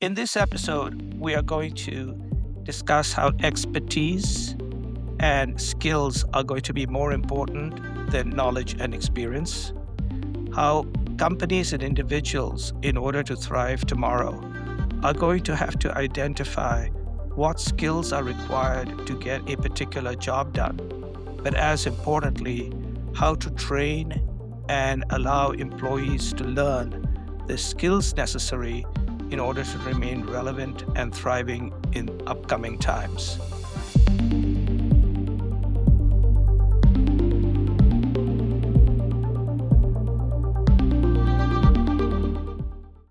In this episode, we are going to discuss how expertise and skills are going to be more important than knowledge and experience, how companies and individuals, in order to thrive tomorrow, are going to have to identify what skills are required to get a particular job done, but as importantly, how to train and allow employees to learn the skills necessary in order to remain relevant and thriving in upcoming times.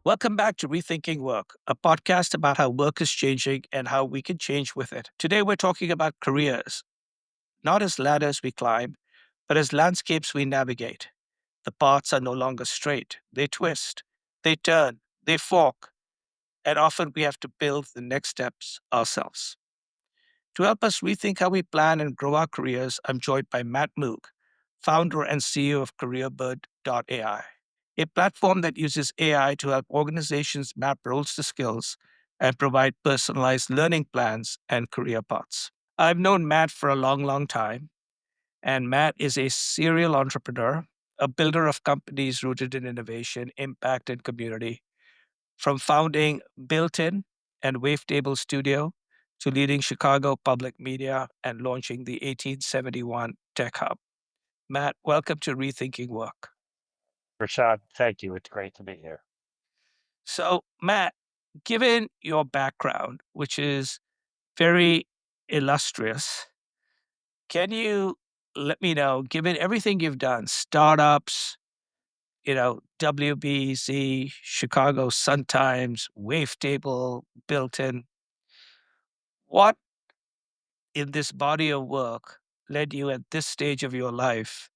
Welcome back to Rethinking Work, a podcast about how work is changing and how we can change with it. Today, we're talking about careers, not as ladders we climb, but as landscapes we navigate. The paths are no longer straight, they twist, they turn, they fork, and often we have to build the next steps ourselves. To help us rethink how we plan and grow our careers, I'm joined by Matt Moog, founder and CEO of CareerBird.ai, a platform that uses AI to help organizations map roles to skills and provide personalized learning plans and career paths. I've known Matt for a long, long time, and Matt is a serial entrepreneur, a builder of companies rooted in innovation, impact, and community. From founding Built In and Wavetable Studio to leading Chicago Public Media and launching the 1871 Tech Hub. Matt, welcome to Rethinking Work. Rishad, thank you. It's great to be here. So, Matt, given your background, which is very illustrious, can you let me know, given everything you've done, startups, WBZ, Chicago Sun-Times, Wavetable, Built In, what in this body of work led you at this stage of your life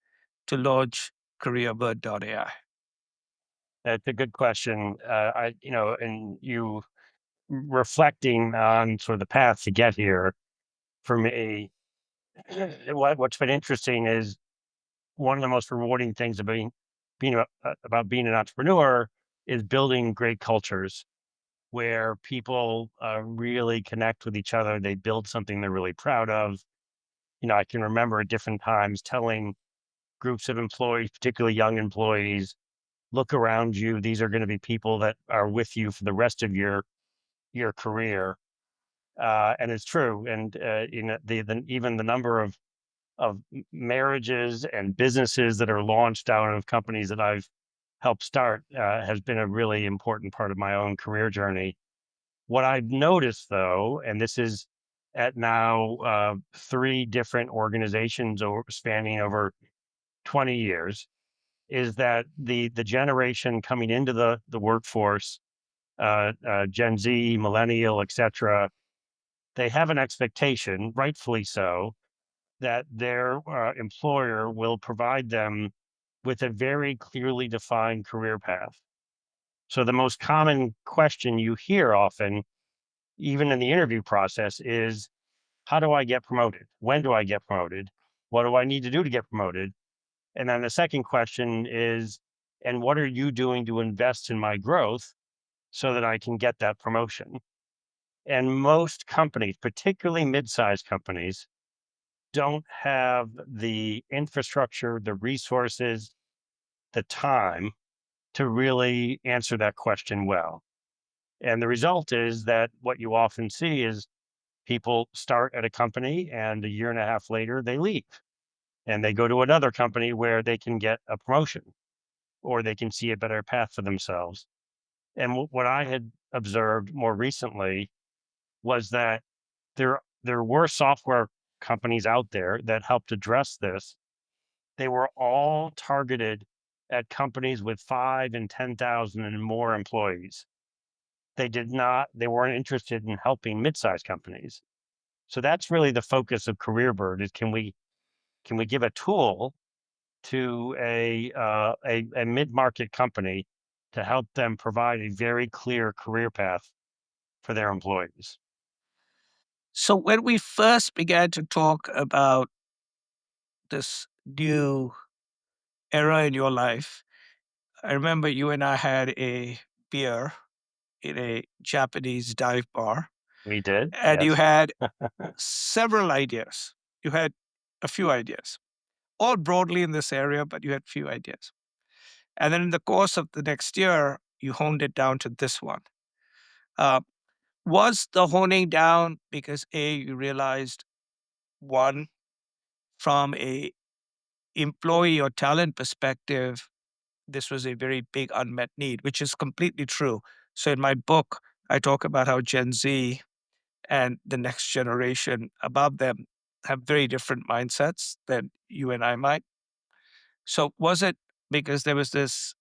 to launch CareerBird.ai? It's a good question. And you reflecting on sort of the path to get here for me, what's been interesting is one of the most rewarding things of about being an entrepreneur is building great cultures where people really connect with each other. They build something they're really proud of. I can remember at different times telling groups of employees, particularly young employees, look around you. These are going to be people that are with you for the rest of your career, and it's true. And even the number of marriages and businesses that are launched out of companies that I've helped start has been a really important part of my own career journey. What I've noticed, though, and this is at now three different organizations spanning over 20 years, is that the generation coming into the workforce, Gen Z, millennial, etc., they have an expectation, rightfully so, that their employer will provide them with a very clearly defined career path. So the most common question you hear often, even in the interview process, is how do I get promoted? When do I get promoted? What do I need to do to get promoted? And then the second question is, and what are you doing to invest in my growth so that I can get that promotion? And most companies, particularly mid-sized companies, don't have the infrastructure, the resources, the time to really answer that question well. And the result is that what you often see is people start at a company and a year and a half later they leave and they go to another company where they can get a promotion or they can see a better path for themselves. And what I had observed more recently was that there were software companies out there that helped address this. They were all targeted at companies with 5 and 10,000 and more employees. They weren't interested in helping mid-sized companies. So that's really the focus of CareerBird is can we give a tool to a mid-market company to help them provide a very clear career path for their employees. So, when we first began to talk about this new era in your life, I remember you and I had a beer in a Japanese dive bar, We did. and you Yes. had several ideas. You had a few ideas, all broadly in this area, but you had few ideas. And then in the course of the next year, you honed it down to this one. Uh, was the honing down because A, you realized one, from a employee or talent perspective, this was a very big unmet need, which is completely true. So in my book, I talk about how Gen Z and the next generation above them have very different mindsets than you and I might. So was it because there was this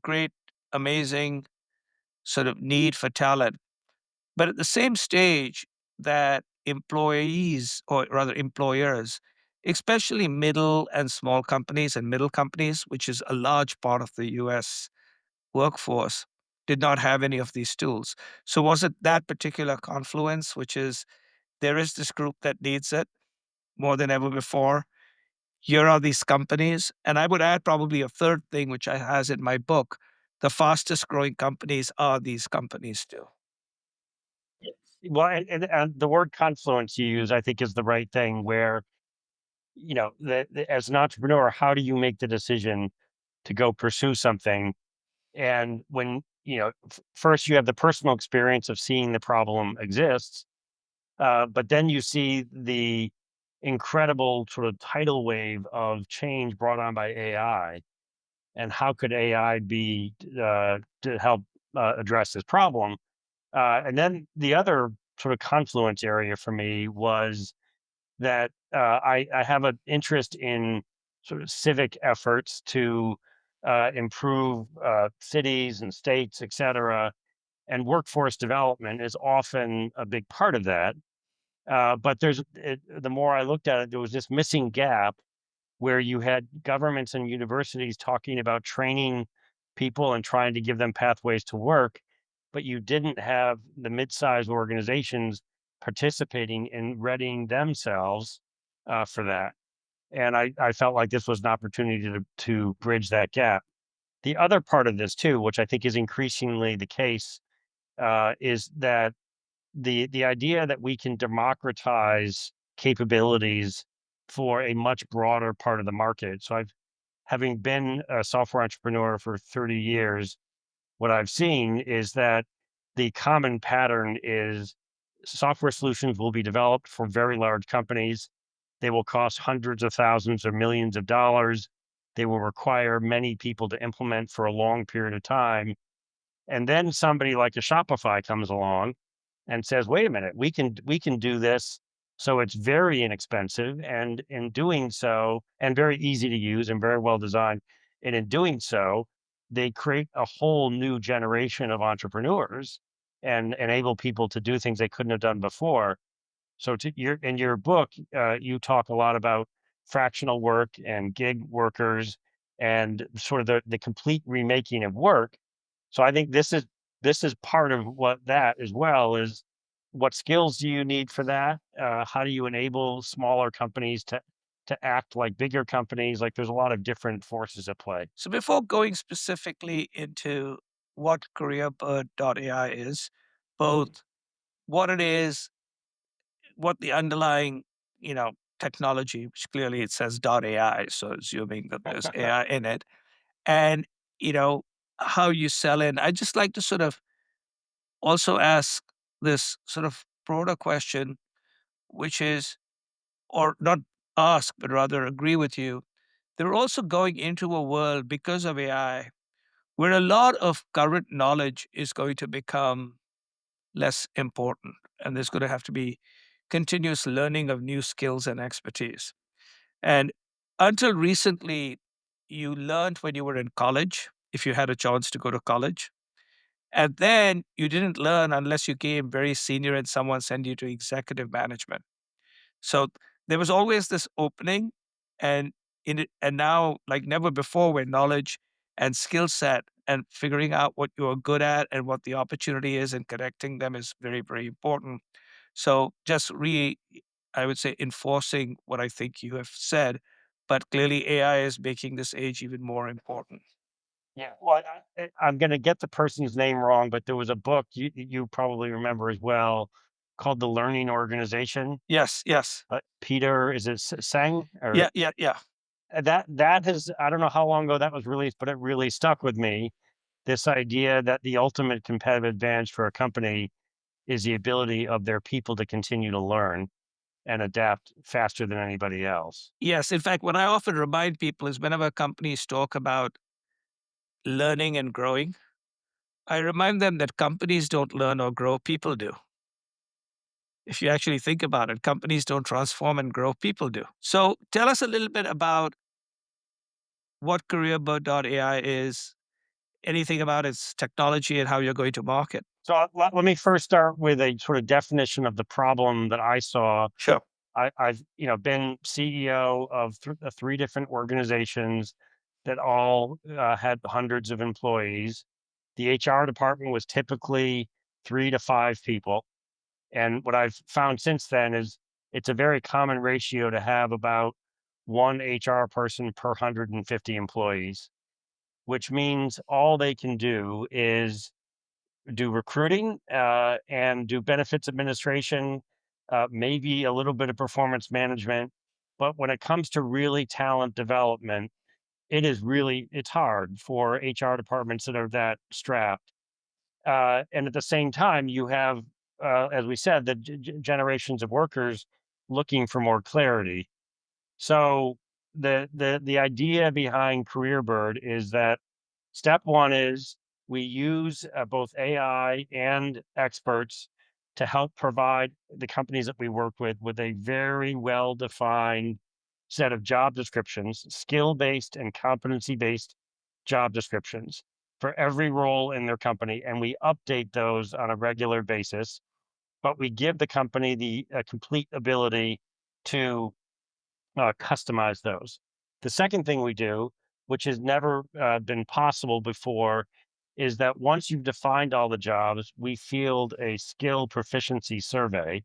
great, amazing sort of need for talent, but at the same stage that employees, or rather employers, especially middle and small companies and middle companies, which is a large part of the US workforce, did not have any of these tools. So was it that particular confluence, which is there is this group that needs it more than ever before? Here are these companies. And I would add probably a third thing, which I has in my book. The fastest growing companies are these companies too. Well, and the word confluence you use, I think, is the right thing. Where as an entrepreneur, how do you make the decision to go pursue something? And when first you have the personal experience of seeing the problem exists, but then you see the incredible sort of tidal wave of change brought on by AI, and how could AI be to help address this problem? And then the other sort of confluence area for me was that I have an interest in sort of civic efforts to improve cities and states, et cetera. And workforce development is often a big part of that. But the more I looked at it, there was this missing gap where you had governments and universities talking about training people and trying to give them pathways to work, but you didn't have the mid-sized organizations participating in readying themselves for that. And I felt like this was an opportunity to bridge that gap. The other part of this too, which I think is increasingly the case, is that the idea that we can democratize capabilities for a much broader part of the market. So I've having been a software entrepreneur for 30 years, what I've seen is that the common pattern is software solutions will be developed for very large companies. They will cost hundreds of thousands or millions of dollars. They will require many people to implement for a long period of time. And then somebody like a Shopify comes along and says, "Wait a minute, we can do this." So it's very inexpensive, and in doing so, and very easy to use and very well designed. And in doing so, they create a whole new generation of entrepreneurs and enable people to do things they couldn't have done before. So in your book, you talk a lot about fractional work and gig workers and sort of the complete remaking of work. So I think this is part of what that as well is. What skills do you need for that? How do you enable smaller companies to act like bigger companies? Like there's a lot of different forces at play. So before going specifically into what careerbird.ai is, both what it is, what the underlying, you know, technology, which clearly it says .ai, so assuming that there's AI in it, and, you know, how you sell in. I just like to sort of also ask this sort of broader question, which is, or not ask, but rather agree with you. They're also going into a world because of AI where a lot of current knowledge is going to become less important. And there's going to have to be continuous learning of new skills and expertise. And until recently, you learned when you were in college, if you had a chance to go to college. And then you didn't learn unless you came very senior and someone sent you to executive management. So there was always this opening, and and now like never before, where knowledge and skill set and figuring out what you're good at and what the opportunity is and connecting them is very, very important. So just I would say enforcing what I think you have said, but clearly AI is making this age even more important. Yeah. Well, I'm going to get the person's name wrong, but there was a book you probably remember as well called The Learning Organization. Yes, yes. Peter, is it Sang or Yeah, yeah, yeah. that has, I don't know how long ago that was released, but it really stuck with me. This idea that the ultimate competitive advantage for a company is the ability of their people to continue to learn and adapt faster than anybody else. Yes. In fact, what I often remind people is whenever companies talk about learning and growing, I remind them that companies don't learn or grow, people do. If you actually think about it, companies don't transform and grow, people do. So tell us a little bit about what CareerBird.ai is, anything about its technology and how you're going to market. So let me first start with a sort of definition of the problem that I saw. Sure. I've been CEO of three different organizations that all had hundreds of employees. The HR department was typically 3 to 5 people, and what I've found since then is it's a very common ratio to have about one HR person per 150 employees, which means all they can do is do recruiting and do benefits administration, maybe a little bit of performance management. But when it comes to really talent development, it's hard for HR departments that are that strapped. And at the same time, you have, as we said, the generations of workers looking for more clarity. So the idea behind CareerBird is that step one is we use both AI and experts to help provide the companies that we work with a very well defined set of job descriptions, skill based and competency based job descriptions for every role in their company. And we update those on a regular basis, but we give the company the complete ability to customize those. The second thing we do, which has never been possible before, is that once you've defined all the jobs, we field a skill proficiency survey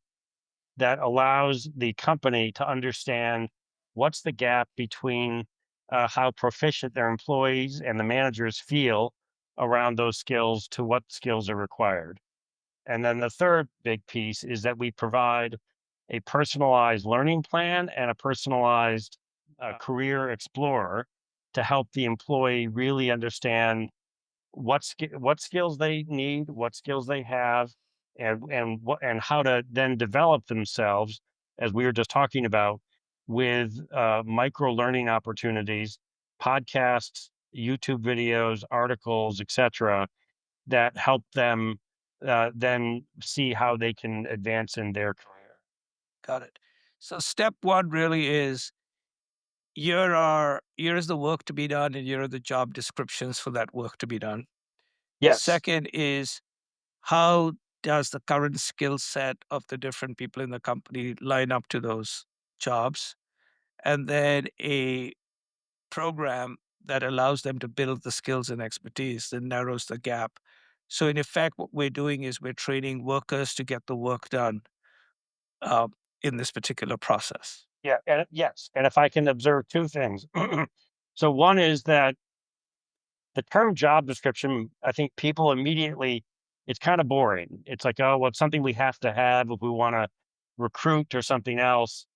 that allows the company to understand what's the gap between how proficient their employees and the managers feel around those skills to what skills are required. And then the third big piece is that we provide a personalized learning plan and a personalized career explorer to help the employee really understand what skills they need, what skills they have, and how to then develop themselves, as we were just talking about, with micro learning opportunities, podcasts, YouTube videos, articles, etc., that help them then see how they can advance in their career. Got it. So step one really is here is the work to be done and here are the job descriptions for that work to be done. Yes. Second is how does the current skill set of the different people in the company line up to those jobs? And then a program that allows them to build the skills and expertise that narrows the gap. So in effect, what we're doing is we're training workers to get the work done uh, in this particular process. Yeah. And yes. And if I can observe two things. So one is that the term job description, I think people immediately, it's kind of boring. It's like, oh, well, it's something we have to have if we want to recruit or something else.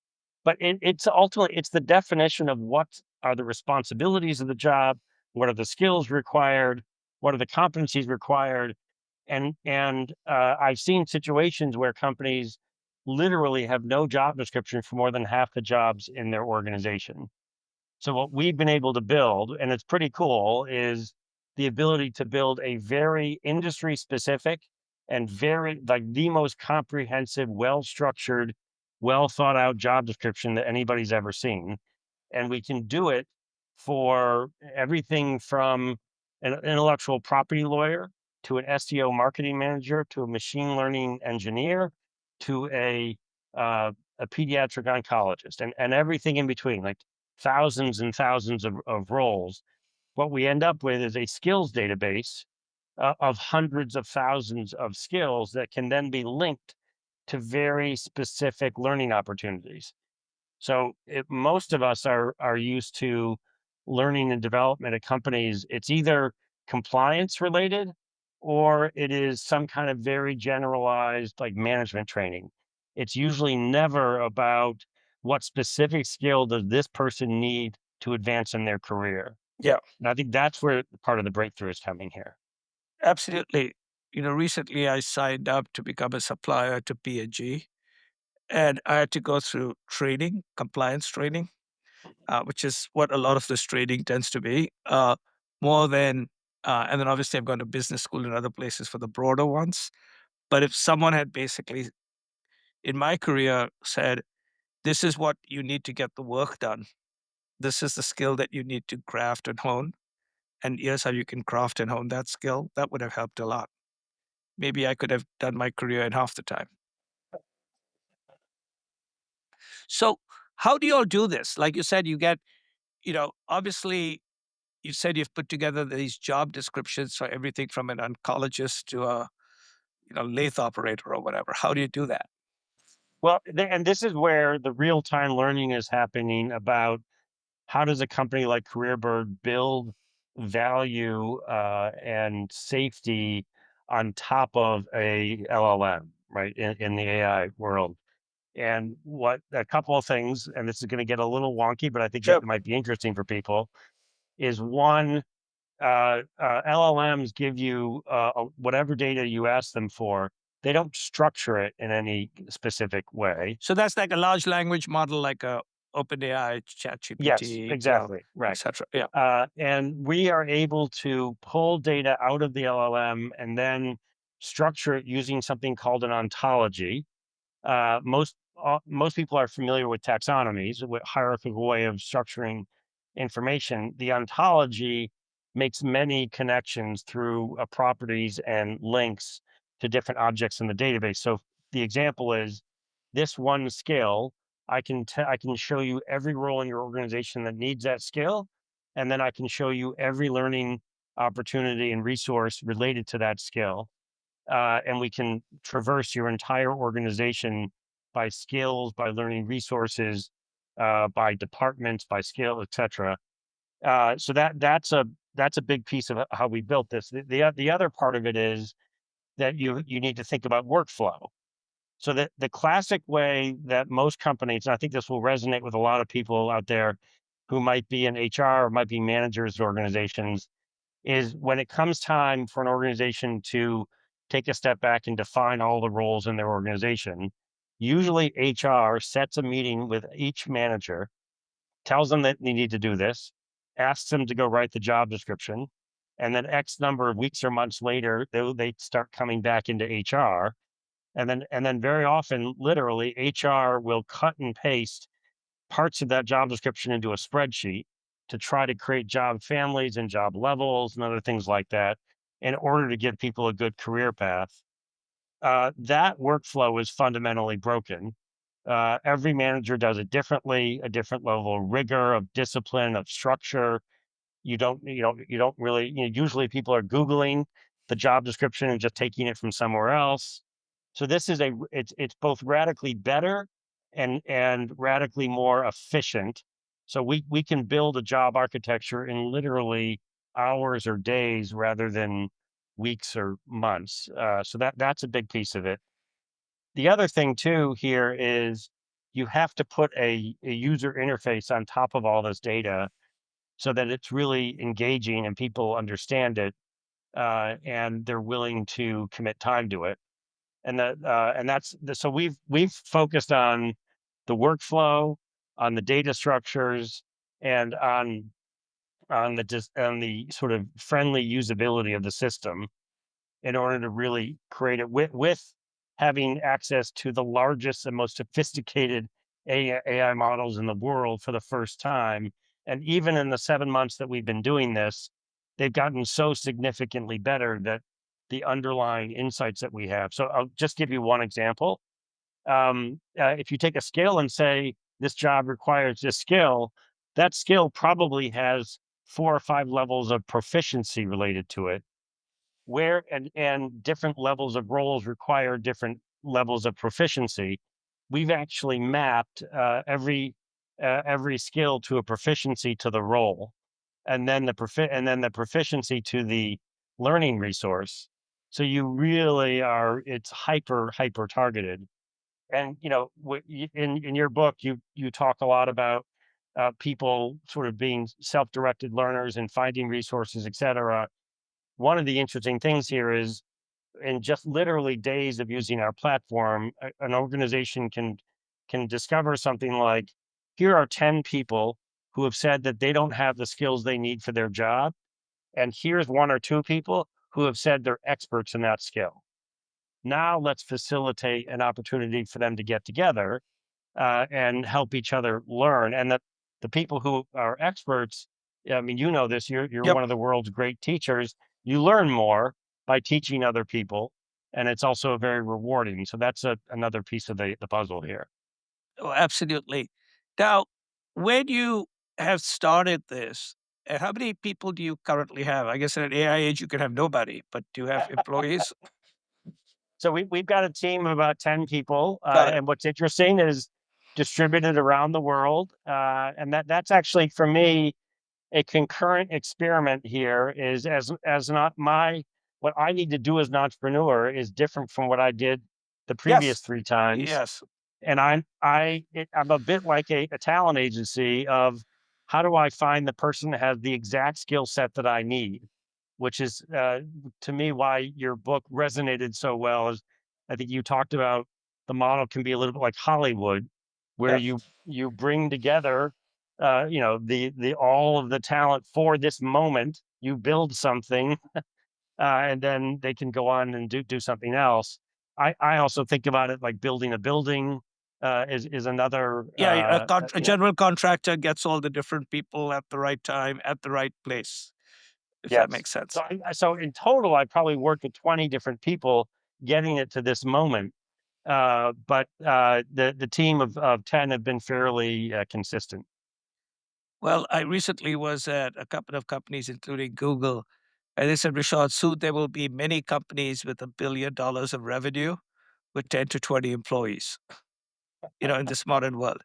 But it's ultimately it's the definition of what are the responsibilities of the job, what are the skills required, what are the competencies required, and I've seen situations where companies literally have no job description for more than half the jobs in their organization. So what we've been able to build, and it's pretty cool, is the ability to build a very industry specific and very like the most comprehensive, well structured, well thought out job description that anybody's ever seen. And we can do it for everything from an intellectual property lawyer to an SEO marketing manager to a machine learning engineer to a pediatric oncologist and everything in between, like thousands and thousands of roles. What we end up with is a skills database of hundreds of thousands of skills that can then be linked to very specific learning opportunities. So most of us are used to learning and development at companies, it's either compliance related or it is some kind of very generalized like management training. It's usually never about what specific skill does this person need to advance in their career. Yeah, And I think that's where part of the breakthrough is coming here. absolutely. Recently I signed up to become a supplier to P&G, and I had to go through training, compliance training, which is what a lot of this training tends to be, more than, and then obviously I've gone to business school and other places for the broader ones. But if someone had basically in my career said, this is what you need to get the work done, this is the skill that you need to craft and hone, and here's how you can craft and hone that skill, that would have helped a lot. Maybe I could have done my career in half the time. So, how do you all do this? Like you said, you get, obviously, you said you've put together these job descriptions for everything from an oncologist to a, lathe operator or whatever. How do you do that? Well, and this is where the real time learning is happening about how does a company like CareerBird build value and safety on top of a LLM, right? In the AI world. And what a couple of things, and this is going to get a little wonky, but I think Sure. it might be interesting for people, is one, LLMs give you whatever data you ask them for. They don't structure it in any specific way. So that's like a large language model, like a OpenAI, Yes, ChatGPT, exactly. Right. etc. Yeah. And we are able to pull data out of the LLM and then structure it using something called an ontology. Most people are familiar with taxonomies, with hierarchical way of structuring information. The ontology makes many connections through properties and links to different objects in the database. So the example is this one skill. I can show you every role in your organization that needs that skill, and then I can show you every learning opportunity and resource related to that skill, and we can traverse your entire organization by skills, by learning resources, by departments, by skill, etc. So that's a big piece of how we built this. The other part of it is that you need to think about workflow. So the classic way that most companies, and I think this will resonate with a lot of people out there who might be in HR or might be managers of organizations, is when it comes time for an organization to take a step back and define all the roles in their organization, usually HR sets a meeting with each manager, tells them that they need to do this, asks them to go write the job description, and then X number of weeks or months later, they start coming back into HR. And then very often, literally, HR will cut and paste parts of that job description into a spreadsheet to try to create job families and job levels and other things like that in order to give people a good career path. That workflow is fundamentally broken. Every manager does it differently, a different level of rigor, of discipline, of structure. You don't really, usually people are Googling the job description and just taking it from somewhere else. So this is it's both radically better and radically more efficient. So we can build a job architecture in literally hours or days rather than weeks or months. So that's a big piece of it. The other thing too here is you have to put a user interface on top of all this data so that it's really engaging and people understand it, and they're willing to commit time to it. And so we've focused on the workflow, on the data structures, and on the sort of friendly usability of the system in order to really create it with having access to the largest and most sophisticated AI models in the world for the first time. And even in the 7 months that we've been doing this, they've gotten so significantly better that the underlying insights that we have. So I'll just give you one example. If you take a skill and say this job requires this skill, that skill probably has 4 or 5 levels of proficiency related to it, where and different levels of roles require different levels of proficiency. We've actually mapped every skill to a proficiency to the role. and then the proficiency to the learning resource. So you really are it's hyper targeted. And in your book, you talk a lot about people sort of being self-directed learners and finding resources, etc. One of the interesting things here is in just literally days of using our platform, an organization can discover something like, here are 10 people who have said that they don't have the skills they need for their job, and here's one or two people who have said they're experts in that skill. Now let's facilitate an opportunity for them to get together and help each other learn. And that the people who are experts, I mean, you know this. You're Yep. one of the world's great teachers. You learn more by teaching other people, and it's also very rewarding. So that's another piece of the puzzle here. Oh, absolutely. Now, when you have started this, and how many people do you currently have? I guess in an AI age, you can have nobody, but do you have employees? So we've got a team of about 10 people, Got it. and what's interesting is distributed around the world, and that's actually for me a concurrent experiment here is as not my what I need to do as an entrepreneur is different from what I did the previous Yes. 3 times. Yes. And I'm a bit like a talent agency of how do I find the person that has the exact skill set that I need, which is to me why your book resonated so well. Is I think you talked about the model can be a little bit like Hollywood, where Yes. you bring together the all of the talent for this moment. You build something and then they can go on and do something else. I also think about it like building a building is another Yeah, a general contractor gets all the different people at the right time, at the right place, if that yes. makes So sense. so in total, I probably worked with 20 different people getting it to this moment. But the team of 10 have been fairly consistent. Well, I recently was at a couple of companies, including Google, and they said, Rishad, soon there will be many companies with $1 billion of revenue with 10 to 20 employees, in this modern world.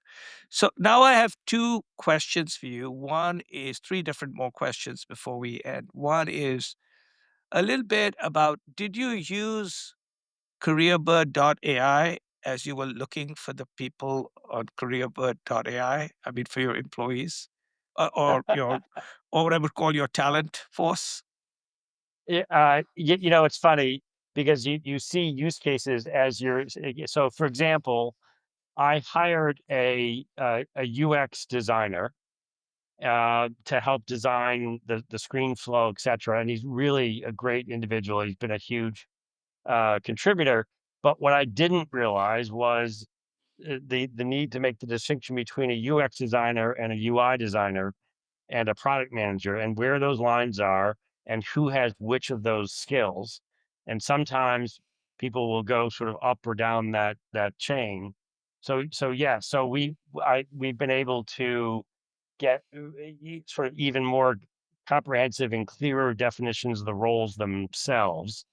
So now I have two questions for you. One is three different more questions before we end. One is a little bit about, did you use careerbird.ai as you were looking for the people on careerbird.ai? I mean, for your employees or what I would call your talent force? It's funny because you see use cases as so for example, I hired a UX designer to help design the screen flow, et cetera. And he's really a great individual. He's been a huge contributor. But what I didn't realize was the need to make the distinction between a UX designer and a UI designer and a product manager and where those lines are and who has which of those skills. And sometimes people will go sort of up or down that chain. So yeah, so we've been able to get sort of even more comprehensive and clearer definitions of the roles themselves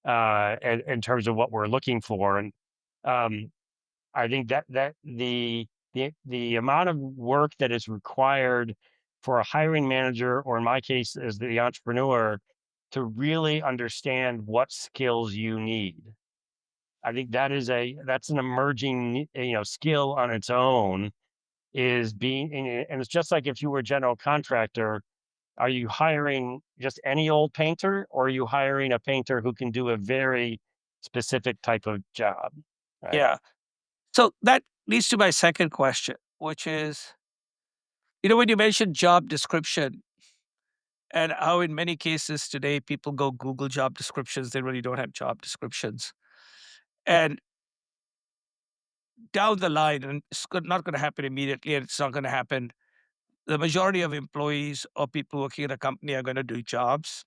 in terms of what we're looking for. And um, I think that the amount of work that is required for a hiring manager, or in my case, as the entrepreneur, to really understand what skills you need. I think that's an emerging skill on its own is being and it's just like if you were a general contractor, are you hiring just any old painter or are you hiring a painter who can do a very specific type of job? Right. Yeah. So that leads to my second question, which is, when you mentioned job description and how in many cases today people go Google job descriptions, they really don't have job descriptions. And down the line, and not going to happen immediately, and it's not going to happen. The majority of employees or people working at a company are going to do jobs,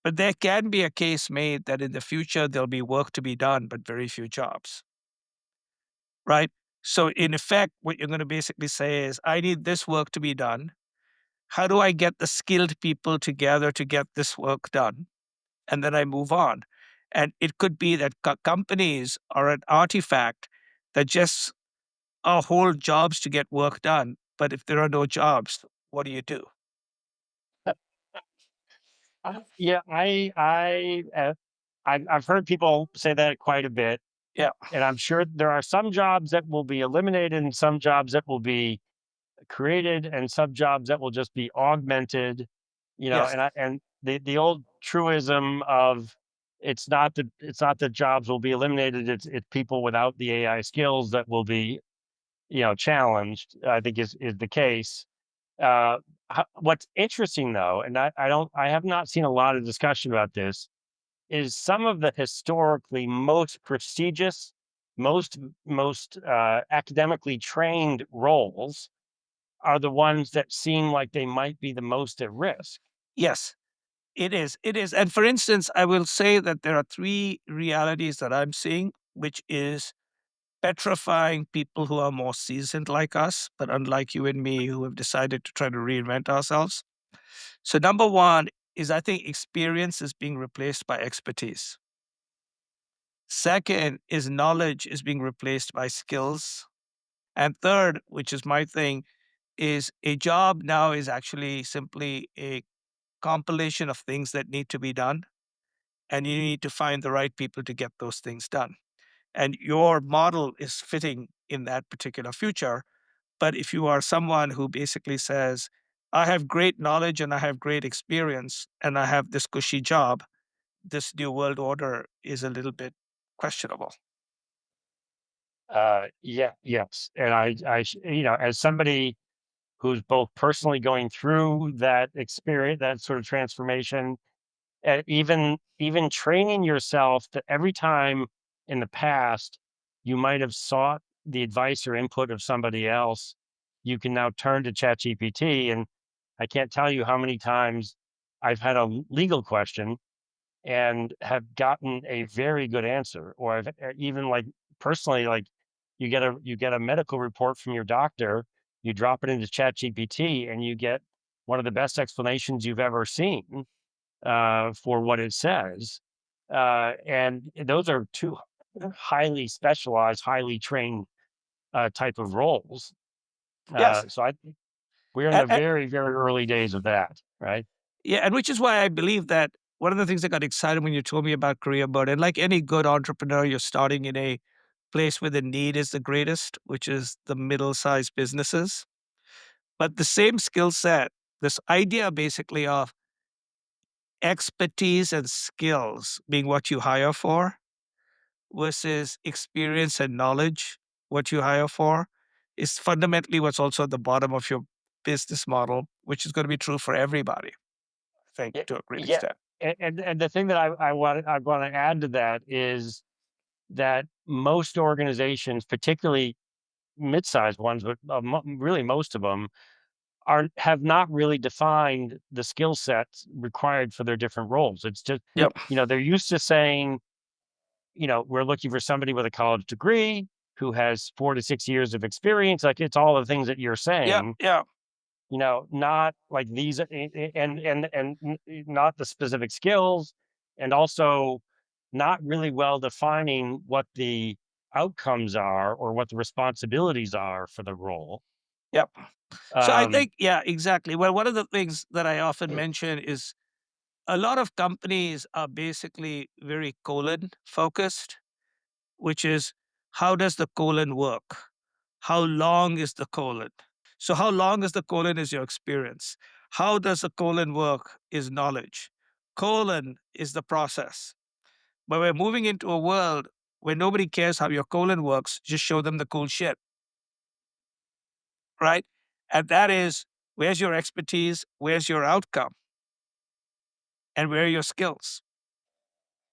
but there can be a case made that in the future there'll be work to be done, but very few jobs, right? So in effect, what you're going to basically say is, I need this work to be done. How do I get the skilled people together to get this work done? And then I move on. And it could be that companies are an artifact that just hold jobs to get work done. But if there are no jobs, what do you do? Yeah, I've heard people say that quite a bit, Yeah. and I'm sure there are some jobs that will be eliminated and some jobs that will be created and some jobs that will just be augmented, Yes. and the old truism of it's not that jobs will be eliminated, it's people without the AI skills that will be, challenged, I think is the case. Uh, what's interesting though, and I have not seen a lot of discussion about this, is some of the historically most prestigious, most academically trained roles are the ones that seem like they might be the most at risk. Yes. It is. It is. And for instance, I will say that there are three realities that I'm seeing, which is petrifying people who are more seasoned like us, but unlike you and me, who have decided to try to reinvent ourselves. So, number one is I think experience is being replaced by expertise. Second is knowledge is being replaced by skills. And third, which is my thing, is a job now is actually simply a compilation of things that need to be done. And you need to find the right people to get those things done. And your model is fitting in that particular future. But if you are someone who basically says, I have great knowledge and I have great experience and I have this cushy job, this new world order is a little bit questionable. Yeah, yes, and as somebody who's both personally going through that experience, that sort of transformation, even training yourself that every time in the past you might have sought the advice or input of somebody else, you can now turn to ChatGPT, and I can't tell you how many times I've had a legal question and have gotten a very good answer, or I've even like personally, like you get a medical report from your doctor, you drop it into ChatGPT, and you get one of the best explanations you've ever seen for what it says. And those are two highly specialized, highly trained type of roles. Yes. So I think we're in And, the very, very early days of that, right? yeah, and which is why I believe that one of the things that got excited when you told me about career burden, like any good entrepreneur, you're starting in a place where the need is the greatest, which is the middle sized businesses. But the same skill set, this idea basically of expertise and skills being what you hire for versus experience and knowledge, what you hire for, is fundamentally what's also at the bottom of your business model, which is going to be true for everybody, I think, Yeah, to a great yeah. extent. And the thing that I want to add to that is that most organizations, particularly mid-sized ones, but really most of them have not really defined the skill sets required for their different roles. It's just, Yep. they're used to saying, we're looking for somebody with a college degree who has 4 to 6 years of experience. Like it's all the things that you're Yep. saying, Yeah. not like these not the specific skills, and also not really well defining what the outcomes are or what the responsibilities are for the role. Yep. So I Um, think, yeah, exactly. Well, one of the things that I often mention is a lot of companies are basically very colon focused, which is how does the colon work? How long is the colon? So, how long is the colon is your experience? How does the colon work is knowledge. Colon is the process. But we're moving into a world where nobody cares how your colon works, just show them the cool shit, right? And that is where's your expertise, where's your outcome, and where are your skills?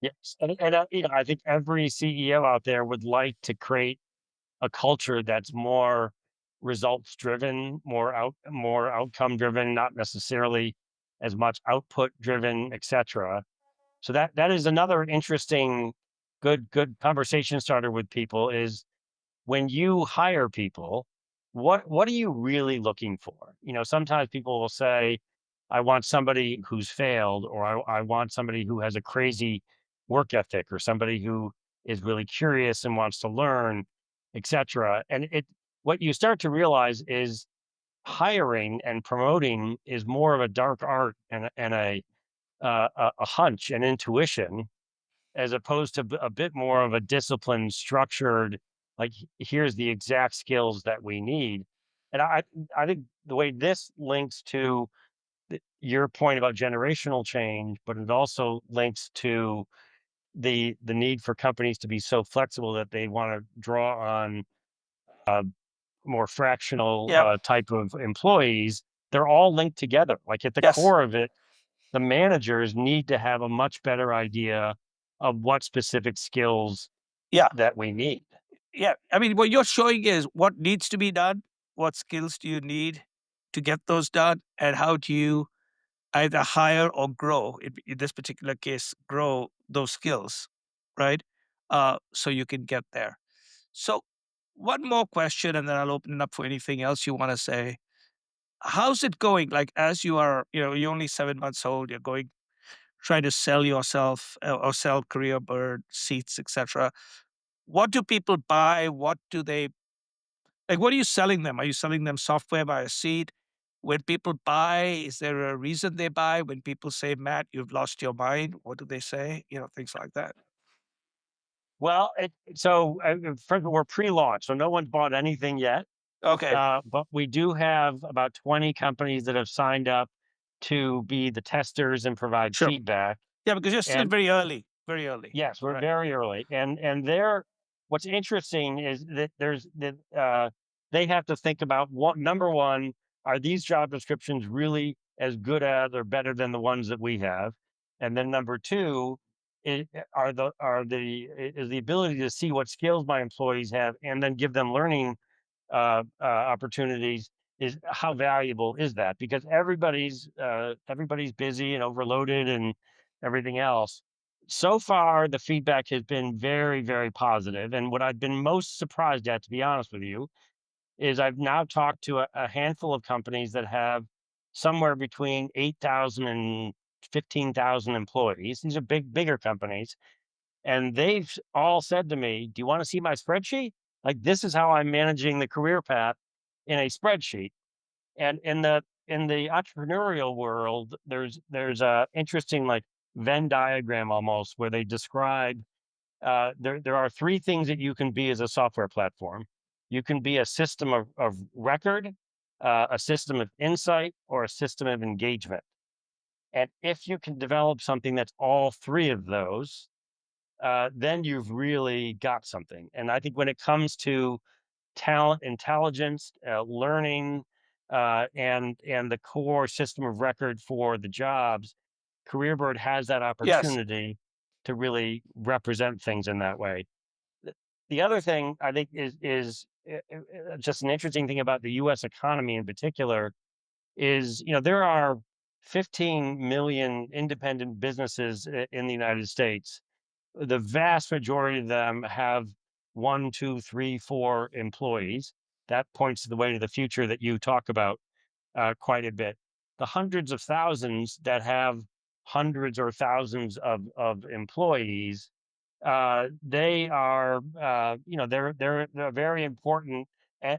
yes, and I think every CEO out there would like to create a culture that's more results driven, more outcome driven, not necessarily as much output driven, etc. So that is another interesting, good conversation starter with people is when you hire people, what are you really looking for? Sometimes people will say, I want somebody who's failed, or I want somebody who has a crazy work ethic, or somebody who is really curious and wants to learn, etc. And what you start to realize is hiring and promoting is more of a dark art and a a hunch and intuition as opposed to a bit more of a disciplined, structured, like here's the exact skills that we need. And I think the way this links to your point about generational change, but it also links to the need for companies to be so flexible that they want to draw on uh, more fractional Yep. type of employees. They're all linked together. Like at the Yes. core of it, the managers need to have a much better idea of what specific skills Yeah. that we need. Yeah. I mean, what you're showing is what needs to be done. What skills do you need to get those done? And how do you either hire or grow, in this particular case, grow those skills, right? So you can get there. So, one more question, and then I'll open it up for anything else you want to say. How's it going? Like, as you are, you're only 7 months old, you're going, trying to sell yourself or sell career bird seats, etc. What do people buy? What do they like? What are you selling them? Are you selling them software by a seat? When people buy, is there a reason they buy? When people say, Matt, you've lost your mind, what do they say? Things like that. Well, so first of all, we're pre-launch, so no one's bought anything yet. Okay, But we do have about 20 companies that have signed up to be the testers and provide sure. feedback. Yeah, because you're still And very early, very early. yes, we're Right. very early. And there, what's interesting is that they have to think about what number one, are these job descriptions really as good as or better than the ones that we have? And then number two, is the ability to see what skills my employees have and then give them learning opportunities, is how valuable is that? Because everybody's busy and overloaded and everything else. So far, the feedback has been very, very positive. And what I've been most surprised at, to be honest with you, is I've now talked to a handful of companies that have somewhere between 8,000 and 15,000 employees. These are bigger companies, and they've all said to me, "Do you want to see my spreadsheet? Like this is how I'm managing the career path in a spreadsheet." And in the entrepreneurial world, there's a interesting like Venn diagram almost where they describe there are three things that you can be as a software platform. You can be a system of record, a system of insight, or a system of engagement. And if you can develop something that's all three of those, then you've really got something. And I think when it comes to talent, intelligence, learning, and the core system of record for the jobs, CareerBird has that Yes. opportunity to really represent things in that way. The other thing I think is just an interesting thing about the U.S. economy in particular is there are 15 million independent businesses in the United States. The vast majority of them have one, two, three, four employees. That points to the way to the future that you talk about quite a bit. The hundreds of thousands that have hundreds or thousands of employees, they are, they're a very important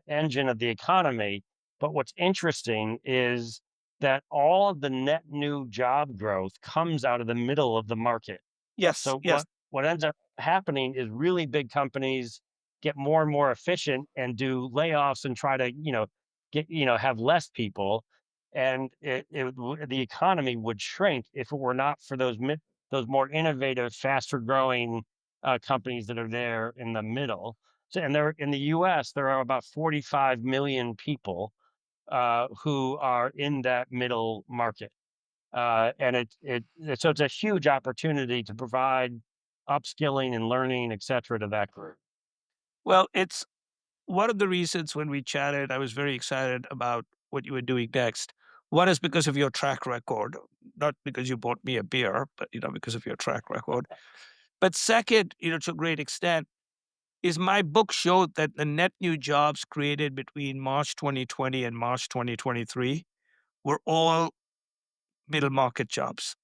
engine of the economy. But what's interesting is that all of the net new job growth comes out of the middle of the market. Yes. So Yes. what ends up happening is really big companies get more and more efficient and do layoffs and try to, have less people, and the economy would shrink if it were not for those more innovative, faster growing companies that are there in the middle. So, and there in the U.S. there are about 45 million people who are in that middle market. And so it's a huge opportunity to provide upskilling and learning, et cetera, to that group. Well, it's one of the reasons when we chatted, I was very excited about what you were doing next. One is because of your track record, not because you bought me a beer, but because of your track record. But second, to a great extent, is my book showed that the net new jobs created between March 2020 and March 2023 were all middle market jobs.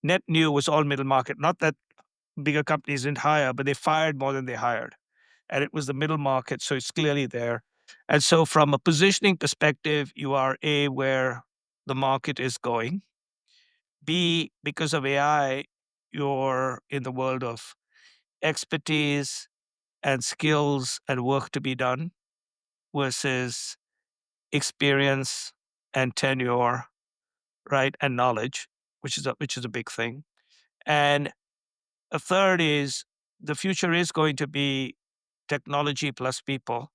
Net new was all middle market. Not that bigger companies didn't hire, but they fired more than they hired. And it was the middle market. So it's clearly there. And so, from a positioning perspective, you are A, where the market is going. B, because of AI, you're in the world of expertise and skills and work to be done versus experience and tenure, right? And knowledge, which is a big thing. And a third is the future is going to be technology plus people.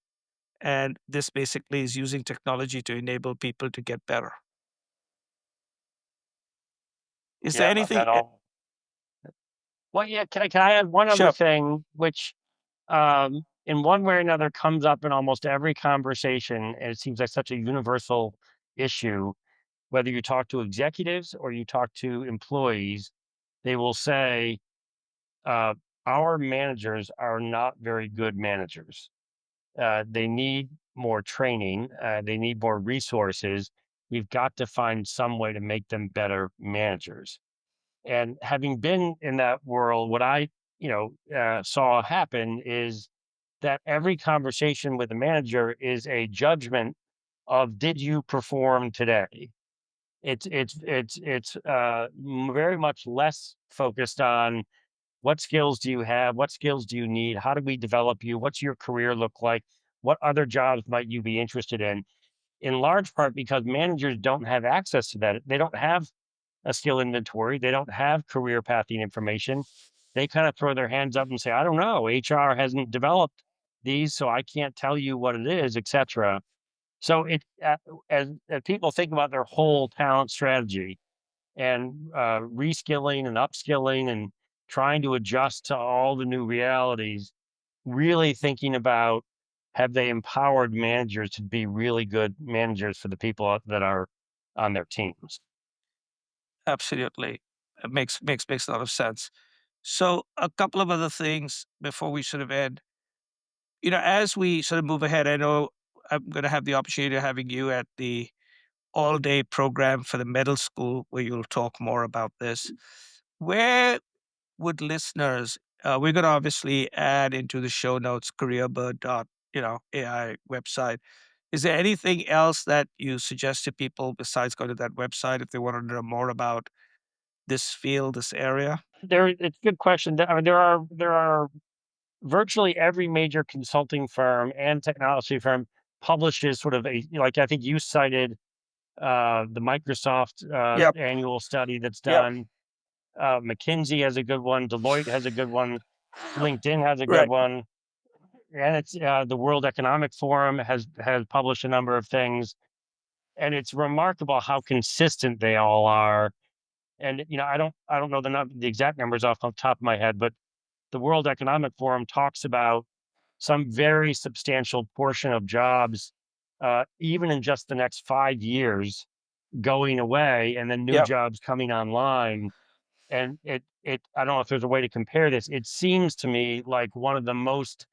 And this basically is using technology to enable people to get better. Is there Yeah, anything? that all. Well, yeah. Can I add one other Sure. thing, which in one way or another comes up in almost every conversation, and it seems like such a universal issue. Whether you talk to executives or you talk to employees, they will say, uh, "Our managers are not very good managers. They need more training. They need more resources. We've got to find some way to make them better managers." And having been in that world, what I saw happen is that every conversation with a manager is a judgment of, did you perform today? It's very much less focused on, what skills do you have? What skills do you need? How do we develop you? What's your career look like? What other jobs might you be interested in? In large part because managers don't have access to that. They don't have a skill inventory. They don't have career pathing information. They kind of throw their hands up and say, I don't know, HR hasn't developed these, so I can't tell you what it is, etc. So as people think about their whole talent strategy, and reskilling and upskilling and trying to adjust to all the new realities, really thinking about, have they empowered managers to be really good managers for the people that are on their teams? Absolutely. It makes a lot of sense. So a couple of other things before we sort of end. As we sort of move ahead, I know I'm going to have the opportunity of having you at the all-day program for the middle school where you'll talk more about this. Where would listeners? We're going to obviously add into the show notes careerbird dot AI website. Is there anything else that you suggest to people besides going to that website if they want to know more about this field, this area? It's a good question. I mean, there are virtually every major consulting firm and technology firm publishes sort of like, I think you cited the Microsoft Yep. annual study that's Yep. done. McKinsey has a good one. Deloitte has a good one. LinkedIn has a good Right. one. And it's the World Economic Forum has published a number of things, and it's remarkable how consistent they all are. And I don't know the exact numbers off the top of my head, but the World Economic Forum talks about some very substantial portion of jobs, even in just the next 5 years, going away, and then new Yep. jobs coming online. And I don't know if there's a way to compare this. It seems to me like one of the most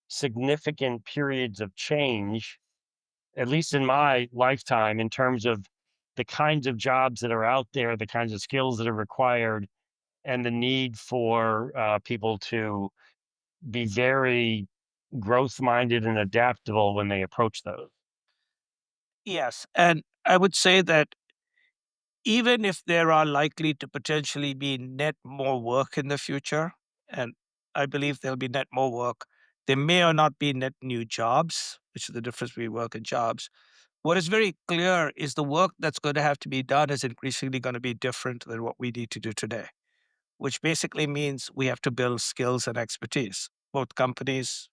significant periods of change, at least in my lifetime, in terms of the kinds of jobs that are out there, the kinds of skills that are required, and the need for people to be very growth minded and adaptable when they approach those. Yes. And I would say that even if there are likely to potentially be net more work in the future, and I believe there'll be net more work, there may or not be net new jobs, which is the difference between work and jobs. What is very clear is the work that's going to have to be done is increasingly going to be different than what we need to do today, which basically means we have to build skills and expertise, both companies.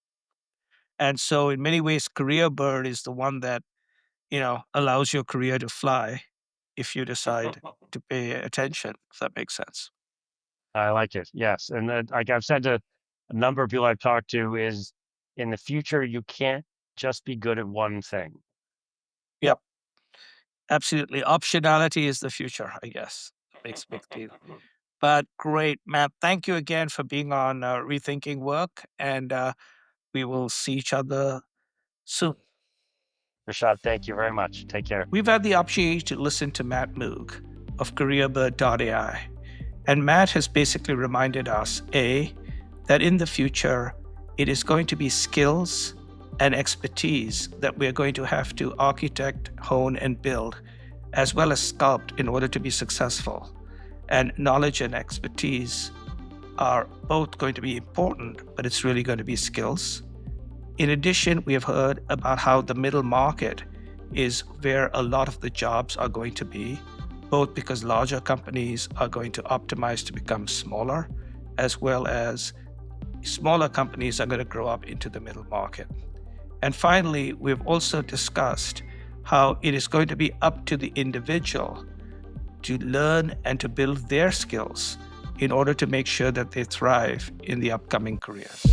And so, in many ways, Career Bird is the one that allows your career to fly if you decide to pay attention, if that makes sense. I like it. Yes. And like I've said to a number of people I've talked to, is in the future, you can't just be good at one thing. Yep, absolutely. Optionality is the future, I guess. Makes a big deal. But great, Matt. Thank you again for being on Rethinking Work, and we will see each other soon. Rashad, thank you very much. Take care. We've had the opportunity to listen to Matt Moog of CareerBird.ai, and Matt has basically reminded us A, that in the future, it is going to be skills and expertise that we're going to have to architect, hone, and build, as well as sculpt in order to be successful. And knowledge and expertise are both going to be important, but it's really going to be skills. In addition, we have heard about how the middle market is where a lot of the jobs are going to be, both because larger companies are going to optimize to become smaller, as well as smaller companies are going to grow up into the middle market. And finally, we've also discussed how it is going to be up to the individual to learn and to build their skills in order to make sure that they thrive in the upcoming careers.